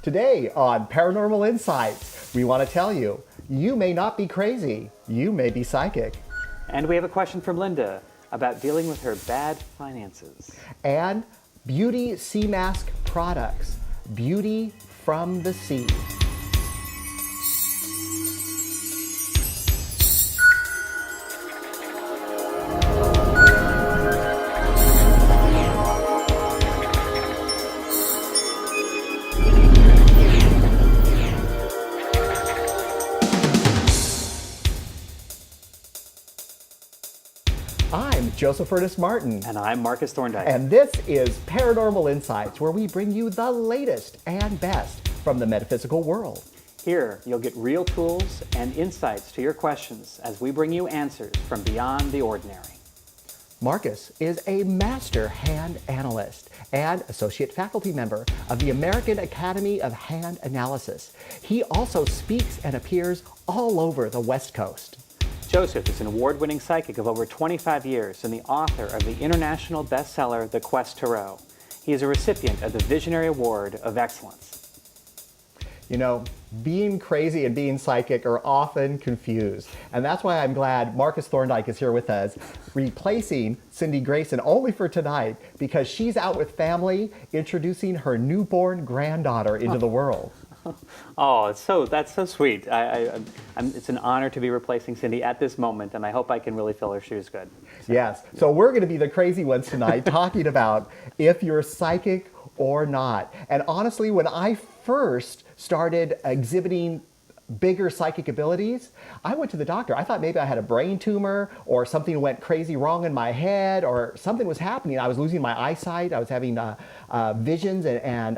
Today on Paranormal Insights, we want to tell you, you may not be crazy, you may be psychic. And we have a question from Linda about dealing with her bad finances. And beauty sea mask products, beauty from the sea. I'm Joseph Ernest Martin. And I'm Markus Thorndike. And this is Paranormal Insights, where we bring you the latest and best from the metaphysical world. Here, you'll get real tools and insights to your questions as we bring you answers from beyond the ordinary. Markus is a master hand analyst and associate faculty member of the American Academy of Hand Analysis. He also speaks and appears all over the West Coast. Joseph is an award-winning psychic of over 25 years and the author of the international bestseller, The Quest to Row. He is a recipient of the Visionary Award of Excellence. You know, being crazy and being psychic are often confused. And that's why I'm glad Markus Thorndike is here with us, replacing Cindy Grayson only for tonight, because she's out with family introducing her newborn granddaughter into the world. Oh, that's so sweet. It's an honor to be replacing Cindy at this moment, and I hope I can really fill her shoes good. Yes. So we're going to be the crazy ones tonight, talking about if you're psychic or not. And honestly, when I first started exhibiting bigger psychic abilities, I went to the doctor. I thought maybe I had a brain tumor or something went crazy wrong in my head or something was happening. I was losing my eyesight. I was having visions and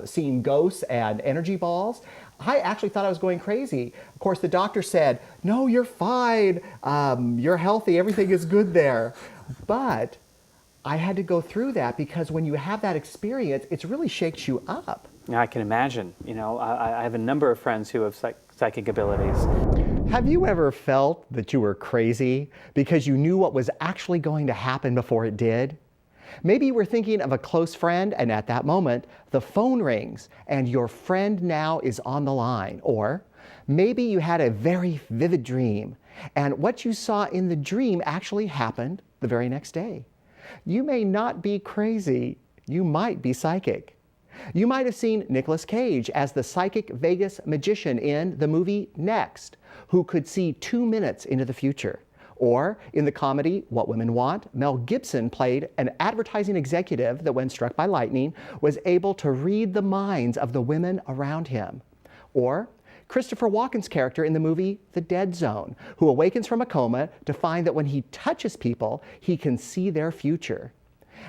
seeing ghosts and energy balls. I actually thought I was going crazy. Of course, the doctor said, no, you're fine. You're healthy. Everything is good there. But I had to go through that because when you have that experience, it really shakes you up. I can imagine. You know, I have a number of friends who have psychic abilities. Have you ever felt that you were crazy because you knew what was actually going to happen before it did? Maybe you were thinking of a close friend and at that moment, the phone rings and your friend now is on the line. Or maybe you had a very vivid dream and what you saw in the dream actually happened the very next day. You may not be crazy, you might be psychic. You might have seen Nicolas Cage as the psychic Vegas magician in the movie Next, who could see 2 minutes into the future. Or in the comedy What Women Want, Mel Gibson played an advertising executive that, when struck by lightning, was able to read the minds of the women around him. Or Christopher Walken's character in the movie The Dead Zone, who awakens from a coma to find that when he touches people, he can see their future.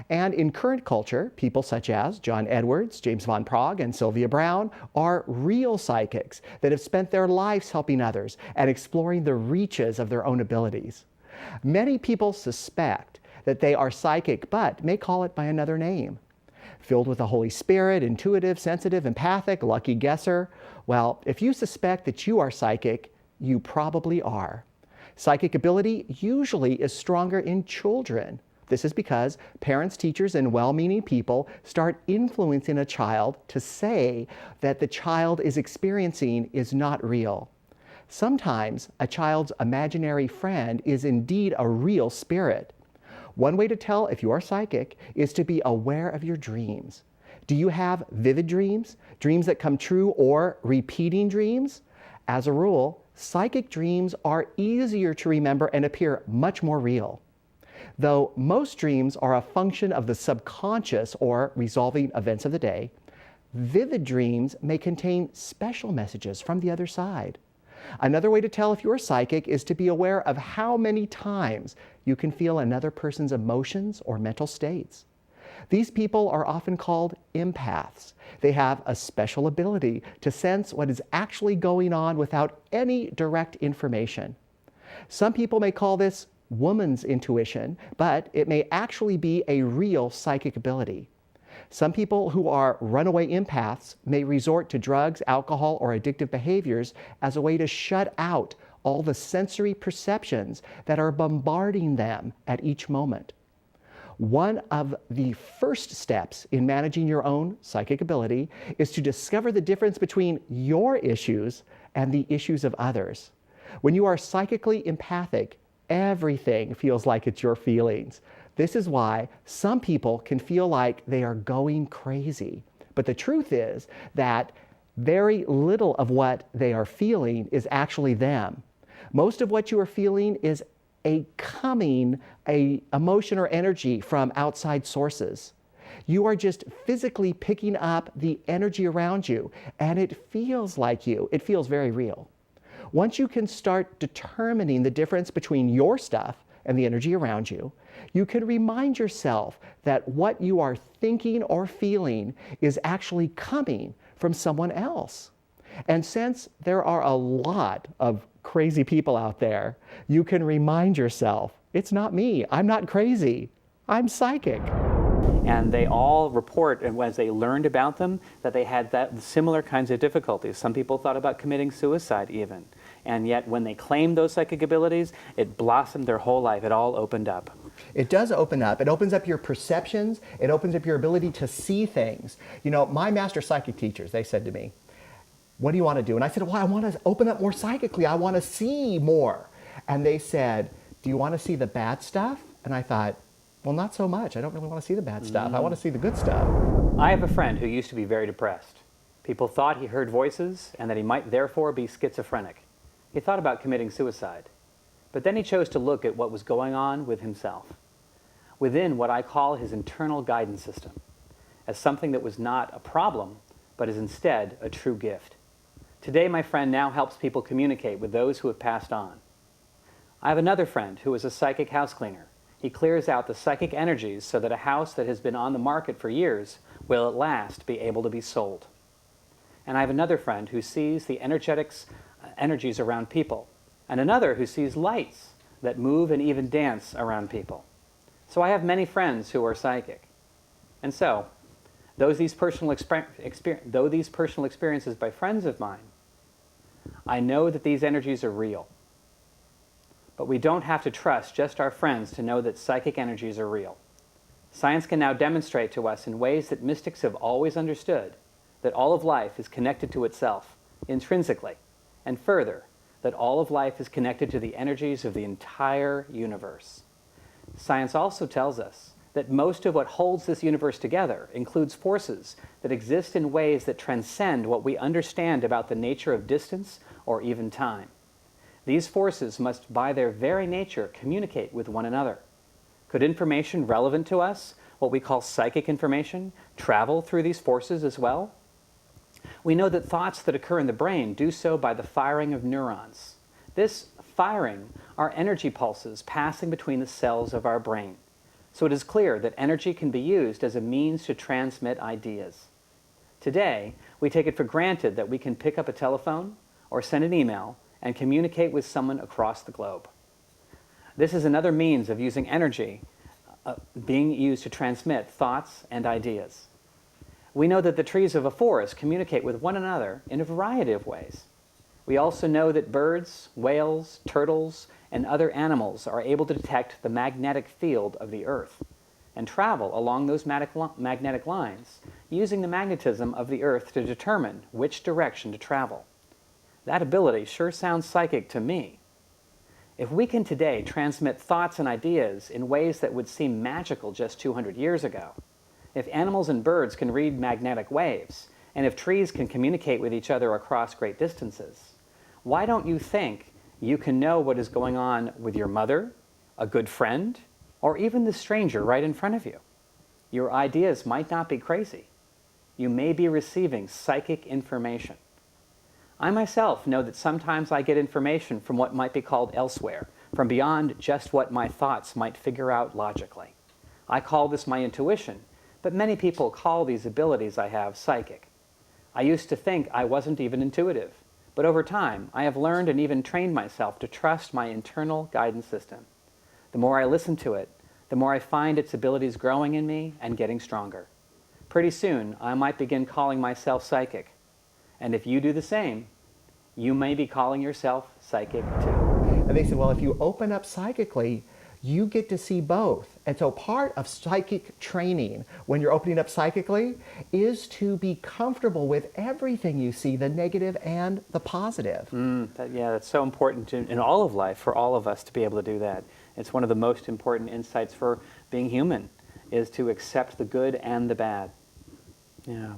And in current culture, people such as John Edwards, James Van Praagh, and Sylvia Browne are real psychics that have spent their lives helping others and exploring the reaches of their own abilities. Many people suspect that they are psychic, but may call it by another name. Filled with the Holy Spirit, intuitive, sensitive, empathic, lucky guesser. Well, if you suspect that you are psychic, you probably are. Psychic ability usually is stronger in children. This is because parents, teachers, and well-meaning people start influencing a child to say that the child is experiencing is not real. Sometimes a child's imaginary friend is indeed a real spirit. One way to tell if you are psychic is to be aware of your dreams. Do you have vivid dreams, dreams that come true, or repeating dreams? As a rule, psychic dreams are easier to remember and appear much more real. Though most dreams are a function of the subconscious or resolving events of the day, vivid dreams may contain special messages from the other side. Another way to tell if you're psychic is to be aware of how many times you can feel another person's emotions or mental states. These people are often called empaths. They have a special ability to sense what is actually going on without any direct information. Some people may call this woman's intuition, but it may actually be a real psychic ability. Some people who are runaway empaths may resort to drugs, alcohol, or addictive behaviors as a way to shut out all the sensory perceptions that are bombarding them at each moment. One of the first steps in managing your own psychic ability is to discover the difference between your issues and the issues of others. When you are psychically empathic, everything feels like it's your feelings. This is why some people can feel like they are going crazy. But the truth is that very little of what they are feeling is actually them. Most of what you are feeling is a emotion or energy from outside sources. You are just physically picking up the energy around you, and it feels like you. It feels very real. Once you can start determining the difference between your stuff and the energy around you, you can remind yourself that what you are thinking or feeling is actually coming from someone else. And since there are a lot of crazy people out there, you can remind yourself, it's not me, I'm not crazy, I'm psychic. And they all report, and as they learned about them, that they had similar kinds of difficulties. Some people thought about committing suicide even. And yet when they claimed those psychic abilities, it blossomed their whole life. It all opened up. It does open up. It opens up your perceptions. It opens up your ability to see things. You know, my master psychic teachers, they said to me, what do you want to do? And I said, well, I want to open up more psychically. I want to see more. And they said, do you want to see the bad stuff? And I thought, well, not so much. I don't really want to see the bad stuff. I want to see the good stuff. I have a friend who used to be very depressed. People thought he heard voices and that he might therefore be schizophrenic. He thought about committing suicide. But then he chose to look at what was going on with himself, within what I call his internal guidance system, as something that was not a problem, but is instead a true gift. Today, my friend now helps people communicate with those who have passed on. I have another friend who is a psychic house cleaner. He clears out the psychic energies so that a house that has been on the market for years will at last be able to be sold. And I have another friend who sees the energies around people, and another who sees lights that move and even dance around people. So I have many friends who are psychic. And so, though these personal experiences by friends of mine, I know that these energies are real. But we don't have to trust just our friends to know that psychic energies are real. Science can now demonstrate to us in ways that mystics have always understood that all of life is connected to itself intrinsically, and further, that all of life is connected to the energies of the entire universe. Science also tells us that most of what holds this universe together includes forces that exist in ways that transcend what we understand about the nature of distance or even time. These forces must, by their very nature, communicate with one another. Could information relevant to us, what we call psychic information, travel through these forces as well? We know that thoughts that occur in the brain do so by the firing of neurons. This firing are energy pulses passing between the cells of our brain. So it is clear that energy can be used as a means to transmit ideas. Today, we take it for granted that we can pick up a telephone or send an email and communicate with someone across the globe. This is another means of using energy being used to transmit thoughts and ideas. We know that the trees of a forest communicate with one another in a variety of ways. We also know that birds, whales, turtles, and other animals are able to detect the magnetic field of the Earth and travel along those magnetic lines using the magnetism of the Earth to determine which direction to travel. That ability sure sounds psychic to me. If we can today transmit thoughts and ideas in ways that would seem magical just 200 years ago, if animals and birds can read magnetic waves, and if trees can communicate with each other across great distances, why don't you think you can know what is going on with your mother, a good friend, or even the stranger right in front of you? Your ideas might not be crazy. You may be receiving psychic information. I myself know that sometimes I get information from what might be called elsewhere, from beyond just what my thoughts might figure out logically. I call this my intuition, but many people call these abilities I have psychic. I used to think I wasn't even intuitive, but over time I have learned and even trained myself to trust my internal guidance system. The more I listen to it, the more I find its abilities growing in me and getting stronger. Pretty soon I might begin calling myself psychic. And if you do the same, you may be calling yourself psychic too. And they said, well, if you open up psychically, you get to see both. And so part of psychic training when you're opening up psychically is to be comfortable with everything you see, the negative and the positive. That's so important in all of life for all of us to be able to do that. It's one of the most important insights for being human, is to accept the good and the bad. Yeah.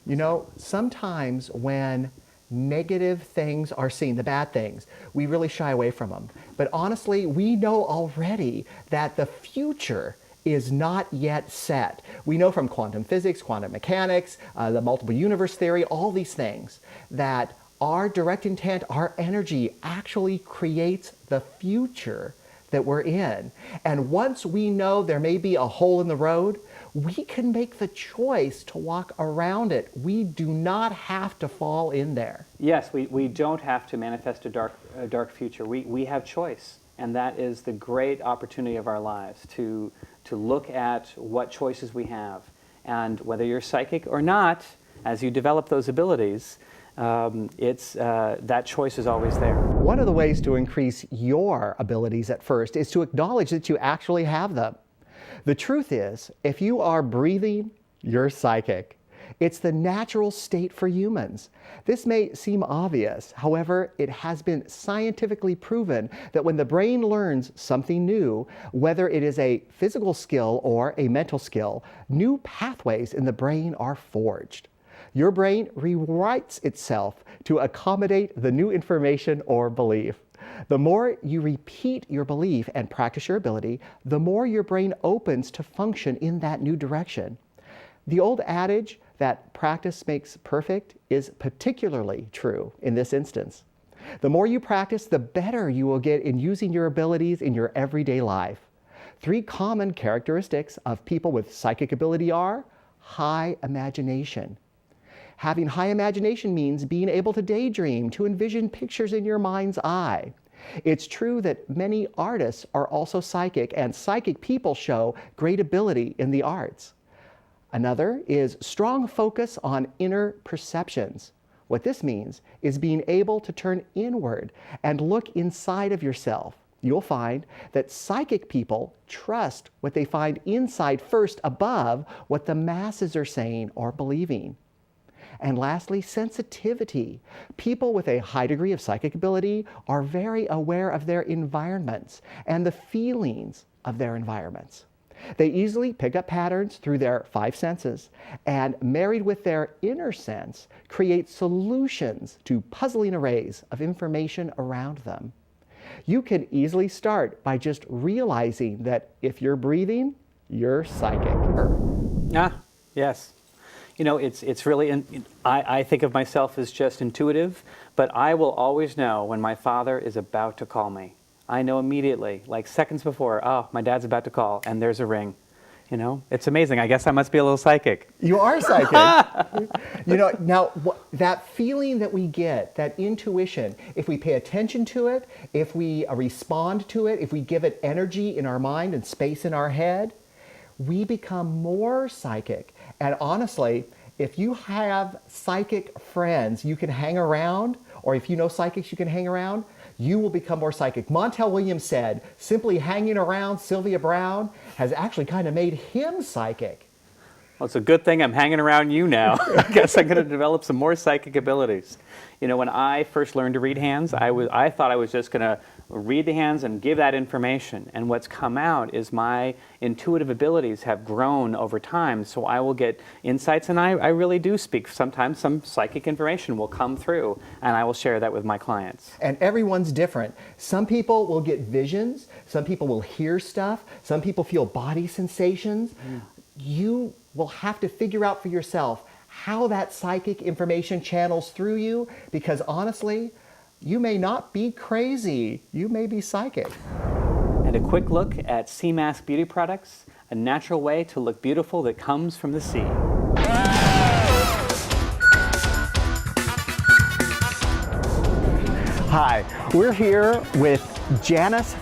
You know, sometimes when negative things are seen, the bad things, we really shy away from them. But honestly, we know already that the future is not yet set. We know from quantum physics, quantum mechanics, the multiple universe theory, all these things, that our direct intent, our energy actually creates the future that we're in. And once we know there may be a hole in the road, we can make the choice to walk around it. We do not have to fall in there. Yes, we don't have to manifest a dark future. We have choice, and that is the great opportunity of our lives, to look at what choices we have. And whether you're psychic or not, as you develop those abilities, that choice is always there. One of the ways to increase your abilities at first is to acknowledge that you actually have them. The truth is, if you are breathing, you're psychic. It's the natural state for humans. This may seem obvious. However, it has been scientifically proven that when the brain learns something new, whether it is a physical skill or a mental skill, new pathways in the brain are forged. Your brain rewrites itself to accommodate the new information or belief. The more you repeat your belief and practice your ability, the more your brain opens to function in that new direction. The old adage that practice makes perfect is particularly true in this instance. The more you practice, the better you will get in using your abilities in your everyday life. 3 common characteristics of people with psychic ability are high imagination. Having high imagination means being able to daydream, to envision pictures in your mind's eye. It's true that many artists are also psychic, and psychic people show great ability in the arts. Another is strong focus on inner perceptions. What this means is being able to turn inward and look inside of yourself. You'll find that psychic people trust what they find inside first above what the masses are saying or believing. And lastly, sensitivity. People with a high degree of psychic ability are very aware of their environments and the feelings of their environments. They easily pick up patterns through their 5 senses, and married with their inner sense, create solutions to puzzling arrays of information around them. You can easily start by just realizing that if you're breathing, you're psychic. Yes. You know, it's really, I think of myself as just intuitive, but I will always know when my father is about to call me. I know immediately, like seconds before, oh, my dad's about to call, and there's a ring. You know, it's amazing. I guess I must be a little psychic. You are psychic. You know, now that feeling that we get, that intuition, if we pay attention to it, if we respond to it, if we give it energy in our mind and space in our head, we become more psychic. And honestly, if you have psychic friends you can hang around, or if you know psychics you can hang around, you will become more psychic. Montel Williams said, simply hanging around Sylvia Browne has actually kind of made him psychic. Well, it's a good thing I'm hanging around you now. I guess I'm going to develop some more psychic abilities. You know, when I first learned to read hands, I thought I was just going to read the hands and give that information. And what's come out is my intuitive abilities have grown over time. So I will get insights, and I really do speak. Sometimes some psychic information will come through, and I will share that with my clients. And everyone's different. Some people will get visions. Some people will hear stuff. Some people feel body sensations. You will have to figure out for yourself how that psychic information channels through you, because honestly, you may not be crazy. You may be psychic. And a quick look at Sea Mask Beauty Products, a natural way to look beautiful that comes from the sea. Hi, we're here with Janis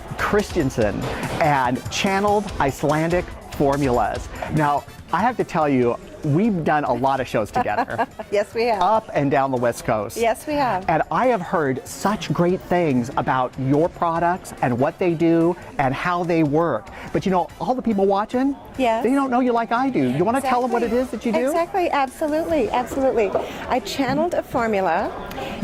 and channeled Icelandic formulas. Now, I have to tell you, we've done a lot of shows together. Yes, we have. Up and down the West Coast. Yes, we have. And I have heard such great things about your products and what they do and how they work. But you know, all the people watching, yes, they don't know you like I do. You want to tell them what it is that you do? Exactly, absolutely, absolutely. I channeled a formula,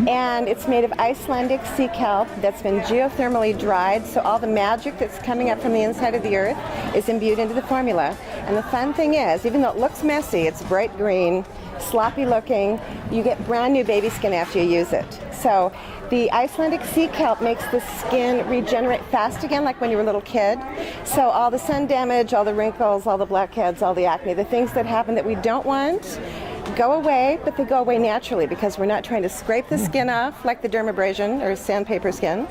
and it's made of Icelandic sea kelp that's been geothermally dried, so all the magic that's coming up from the inside of the earth is imbued into the formula. And the fun thing is, even though it looks messy, it's bright green, sloppy looking, you get brand new baby skin after you use it. So the Icelandic sea kelp makes the skin regenerate fast again, like when you were a little kid. So all the sun damage, all the wrinkles, all the blackheads, all the acne, the things that happen that we don't want, go away, but they go away naturally because we're not trying to scrape the skin off like the dermabrasion or sandpaper skin,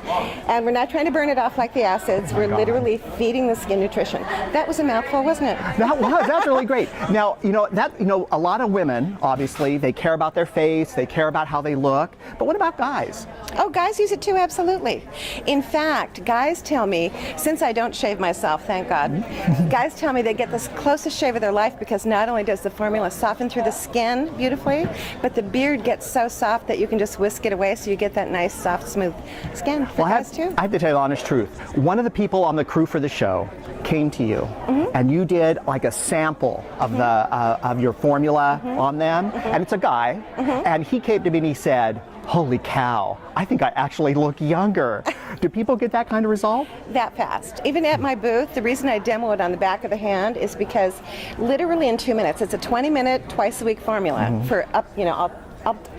and we're not trying to burn it off like the acids. We're literally feeding the skin nutrition. That was a mouthful, wasn't it? That's really great. Now, a lot of women, obviously, they care about their face, they care about how they look, but what about guys? Oh, guys use it too, absolutely. In fact, guys tell me, since I don't shave myself, thank God, guys tell me they get the closest shave of their life because not only does the formula soften through the skin beautifully, but the beard gets so soft that you can just whisk it away so you get that nice, soft, smooth skin for guys too. I have to tell you the honest truth. One of the people on the crew for the show came to you, and you did like a sample of the of your formula on them, and it's a guy, and he came to me and he said, "Holy cow, I think I actually look younger." Do people get that kind of result? That fast. Even at my booth, the reason I demo it on the back of the hand is because literally in 2 minutes, it's a 20-minute, twice-a-week formula for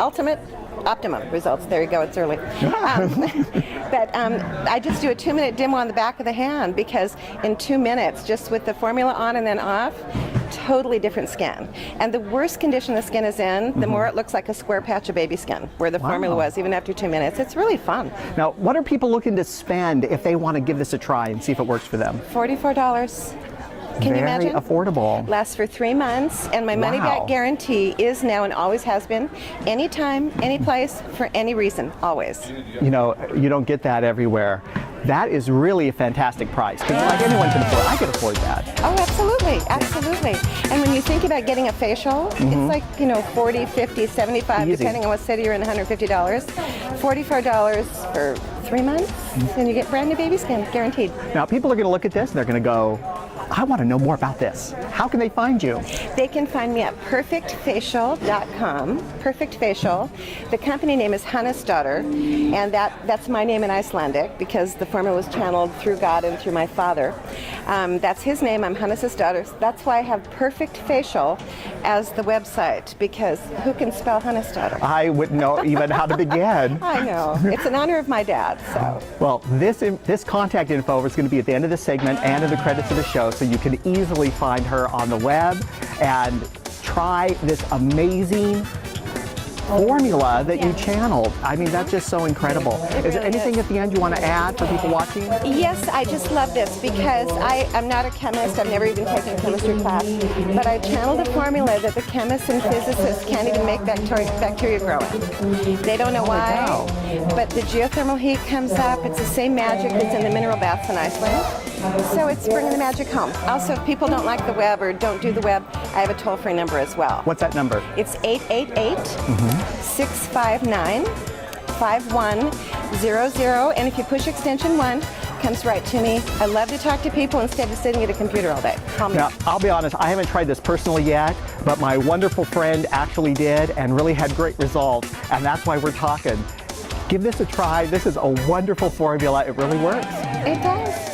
ultimate optimum results. There you go, it's early. But I just do a 2-minute demo on the back of the hand because in 2 minutes, just with the formula on and then off, totally different skin. And the worse condition the skin is in, the more it looks like a square patch of baby skin, where the formula was even after 2 minutes. It's really fun. Now, what are people looking to spend if they want to give this a try and see if it works for them? $44. Can you imagine? Very affordable. Lasts for 3 months, and my money-back guarantee is now and always has been, anytime, any place, for any reason, always. You know, you don't get that everywhere. That is really a fantastic price, because like anyone can afford. I could afford that. Oh, absolutely, absolutely. And when you think about getting a facial, it's like, $40, $50, $75, Easy. depending on what city you're in, $150. $44 for 3 months, and you get brand new baby skin, guaranteed. Now, people are going to look at this and they're going to go, I want to know more about this. How can they find you? They can find me at perfectfacial.com. Perfect Facial. The company name is Hannesdottir, and that's my name in Icelandic because the formula was channeled through God and through my father. That's his name. I'm Hannes's daughter. That's why I have Perfect Facial as the website, because who can spell Hannesdottir? I wouldn't know even how to begin. I know. It's in honor of my dad. So. Well, this contact info is going to be at the end of the segment and in the credits of the show, so you can easily find her on the web and try this amazing formula that you channeled. I mean, that's just so incredible. Is there anything at the end you want to add for people watching? Yes, I just love this because I'm not a chemist. I've never even taken a chemistry class. But I channeled a formula that the chemists and physicists can't even make bacteria grow in. They don't know why, but the geothermal heat comes up. It's the same magic that's in the mineral baths in Iceland. So it's bringing the magic home. Also, if people don't like the web or don't do the web, I have a toll-free number as well. What's that number? It's 888-659-5100, and if you push extension 1, it comes right to me. I love to talk to people instead of sitting at a computer all day. Call me. Now, I'll be honest, I haven't tried this personally yet, but my wonderful friend actually did and really had great results, and that's why we're talking. Give this a try. This is a wonderful formula. It really works. It does.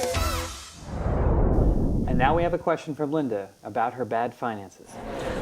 And now we have a question from Linda about her bad finances.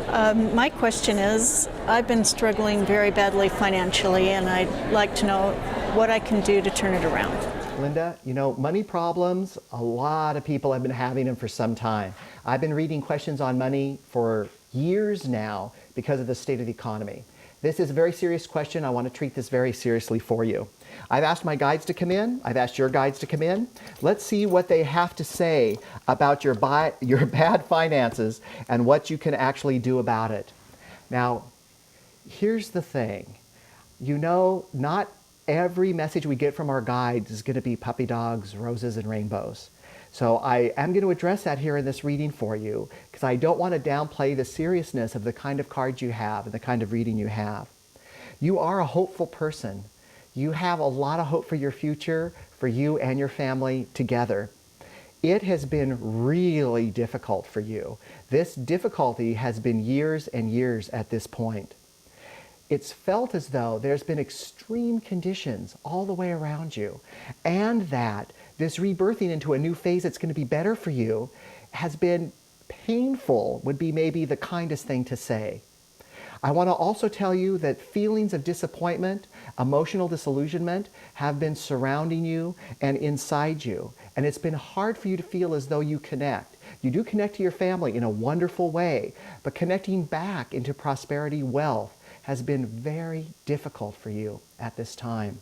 My question is, I've been struggling very badly financially, and I'd like to know what I can do to turn it around. Linda, money problems, a lot of people have been having them for some time. I've been reading questions on money for years now because of the state of the economy. This is a very serious question. I want to treat this very seriously for you. I've asked my guides to come in. I've asked your guides to come in. Let's see what they have to say about your bad finances and what you can actually do about it. Now, here's the thing. Not every message we get from our guides is going to be puppy dogs, roses, and rainbows. So I am going to address that here in this reading for you, because I don't want to downplay the seriousness of the kind of cards you have and the kind of reading you have. You are a hopeful person. You have a lot of hope for your future, for you and your family together. It has been really difficult for you. This difficulty has been years and years at this point. It's felt as though there's been extreme conditions all the way around you, and that this rebirthing into a new phase that's going to be better for you has been painful, would be maybe the kindest thing to say. I want to also tell you that feelings of disappointment, emotional disillusionment have been surrounding you and inside you. And it's been hard for you to feel as though you connect. You do connect to your family in a wonderful way, but connecting back into prosperity, wealth, has been very difficult for you at this time.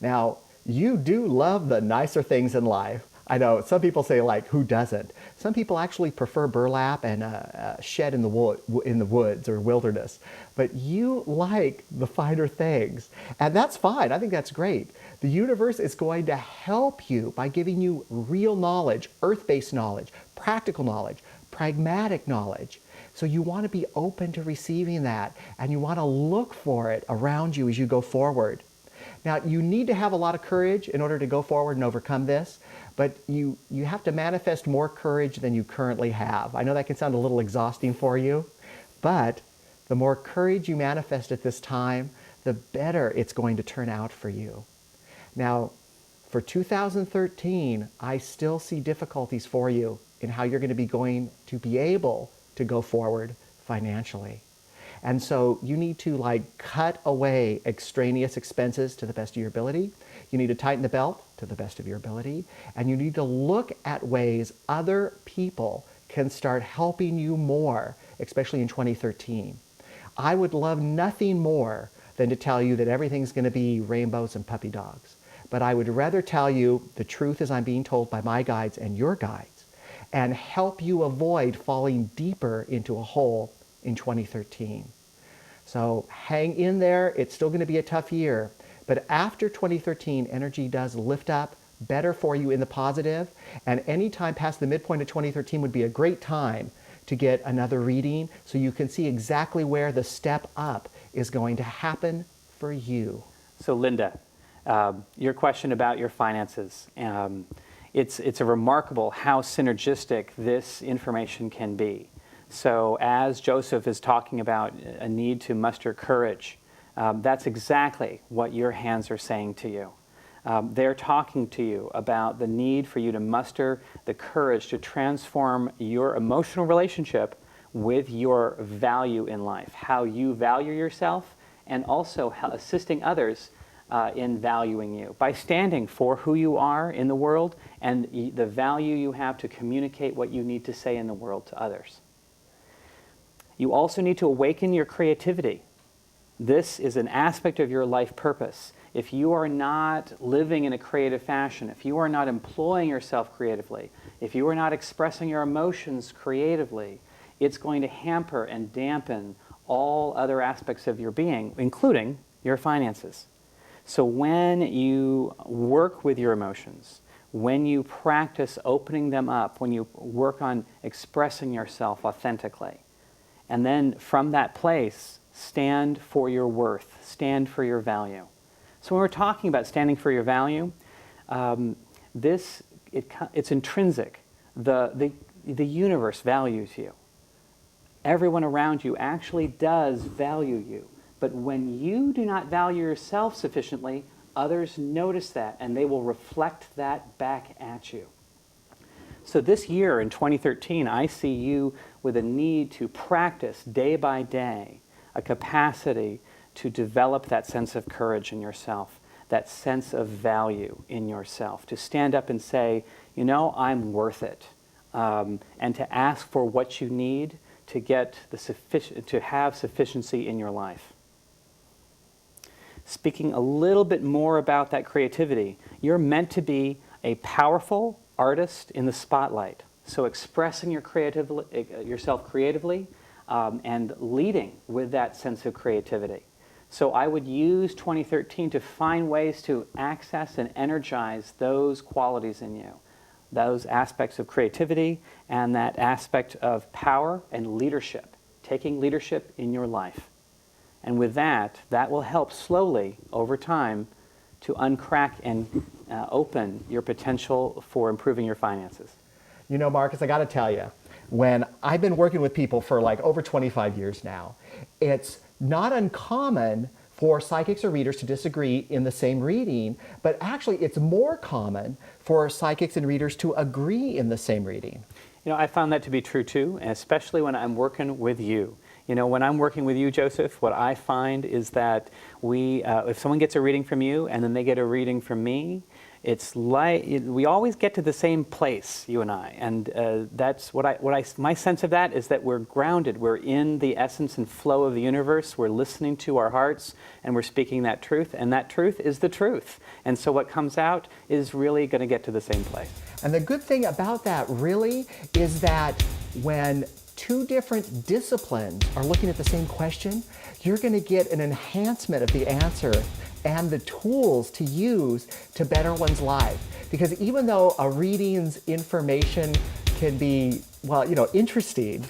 Now, you do love the nicer things in life. I know some people say, like, who doesn't? Some people actually prefer burlap and a shed in the woods or wilderness. But you like the finer things. And that's fine. I think that's great. The universe is going to help you by giving you real knowledge, earth-based knowledge, practical knowledge, pragmatic knowledge. So you want to be open to receiving that, and you want to look for it around you as you go forward. Now, you need to have a lot of courage in order to go forward and overcome this, but you have to manifest more courage than you currently have. I know that can sound a little exhausting for you, but the more courage you manifest at this time, the better it's going to turn out for you. Now, for 2013, I still see difficulties for you in how you're going to be able to go forward financially. And so you need to cut away extraneous expenses to the best of your ability. You need to tighten the belt to the best of your ability. And you need to look at ways other people can start helping you more, especially in 2013. I would love nothing more than to tell you that everything's going to be rainbows and puppy dogs. But I would rather tell you the truth as I'm being told by my guides and your guides, and help you avoid falling deeper into a hole in 2013. So hang in there. It's still going to be a tough year. But after 2013, energy does lift up better for you in the positive. And any time past the midpoint of 2013 would be a great time to get another reading so you can see exactly where the step up is going to happen for you. So Linda, your question about your finances. It's a remarkable how synergistic this information can be. So as Joseph is talking about a need to muster courage, that's exactly what your hands are saying to you. They're talking to you about the need for you to muster the courage to transform your emotional relationship with your value in life, how you value yourself, and also assisting others in valuing you by standing for who you are in the world and the value you have to communicate what you need to say in the world to others. You also need to awaken your creativity. This is an aspect of your life purpose. If you are not living in a creative fashion, if you are not employing yourself creatively, if you are not expressing your emotions creatively, it's going to hamper and dampen all other aspects of your being, including your finances. So when you work with your emotions, when you practice opening them up, when you work on expressing yourself authentically, and then from that place, stand for your worth, stand for your value. So when we're talking about standing for your value, it's intrinsic. The universe values you. Everyone around you actually does value you. But when you do not value yourself sufficiently, others notice that, and they will reflect that back at you. So this year, in 2013, I see you with a need to practice day by day, a capacity to develop that sense of courage in yourself, that sense of value in yourself, to stand up and say, you know, I'm worth it, and to ask for what you need to get to have sufficiency in your life. Speaking a little bit more about that creativity, you're meant to be a powerful artist in the spotlight. So expressing yourself creatively and leading with that sense of creativity. So I would use 2013 to find ways to access and energize those qualities in you. those aspects of creativity and that aspect of power and leadership, taking leadership in your life. And with that will help slowly, over time, to uncrack and open your potential for improving your finances. You know, Markus, I got to tell you, when I've been working with people for like over 25 years now, it's not uncommon for psychics or readers to disagree in the same reading, but actually it's more common for psychics and readers to agree in the same reading. You know, I found that to be true too, and especially when I'm working with you. You know, when I'm working with you, Joseph, what I find is that if someone gets a reading from you and then they get a reading from me, it's like we always get to the same place, you and I, and that's my sense of that is that we're grounded. We're in the essence and flow of the universe. We're listening to our hearts, and we're speaking that truth, and that truth is the truth. And so what comes out is really going to get to the same place. And the good thing about that really is that when two different disciplines are looking at the same question, you're going to get an enhancement of the answer and the tools to use to better one's life. Because even though a reading's information can be, well, you know, interesting,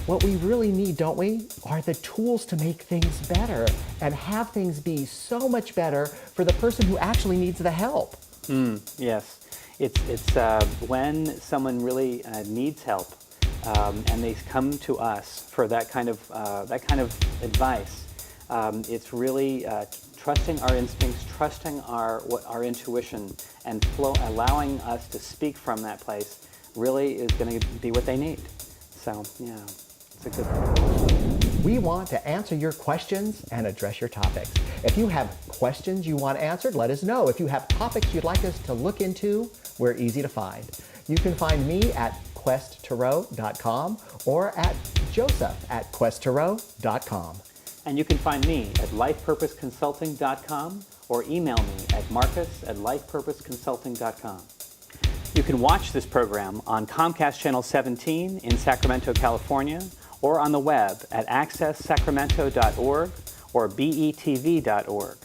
what we really need, don't we, are the tools to make things better and have things be so much better for the person who actually needs the help. Yes, it's when someone really needs help and they come to us for that kind of advice. It's really trusting our instincts, trusting our intuition, and allowing us to speak from that place really is going to be what they need. So, yeah, it's a good thing. We want to answer your questions and address your topics. If you have questions you want answered, let us know. If you have topics you'd like us to look into, we're easy to find. You can find me at questtarot.com or at joseph@questtarot.com. And you can find me at lifepurposeconsulting.com or email me at marcus@lifepurposeconsulting.com. You can watch this program on Comcast Channel 17 in Sacramento, California, or on the web at accesssacramento.org or betv.org,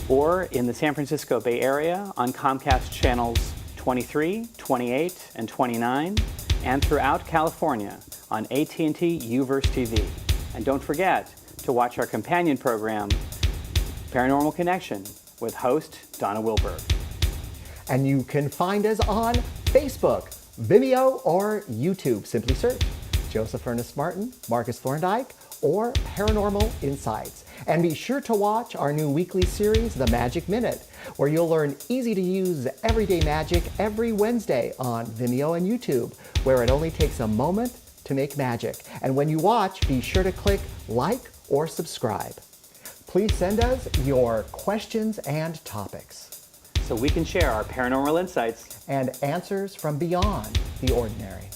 or in the San Francisco Bay Area on Comcast Channels 23, 28, and 29, and throughout California on AT&T UVerse TV. And don't forget to watch our companion program, Paranormal Connection, with host Donna Wilberg. And you can find us on Facebook, Vimeo, or YouTube. Simply search Joseph Ernest Martin, Markus Thorndike, or Paranormal Insights. And be sure to watch our new weekly series, The Magic Minute, where you'll learn easy-to-use everyday magic every Wednesday on Vimeo and YouTube, where it only takes a moment to make magic. And when you watch, be sure to click like or subscribe. Please send us your questions and topics, so we can share our paranormal insights and answers from beyond the ordinary.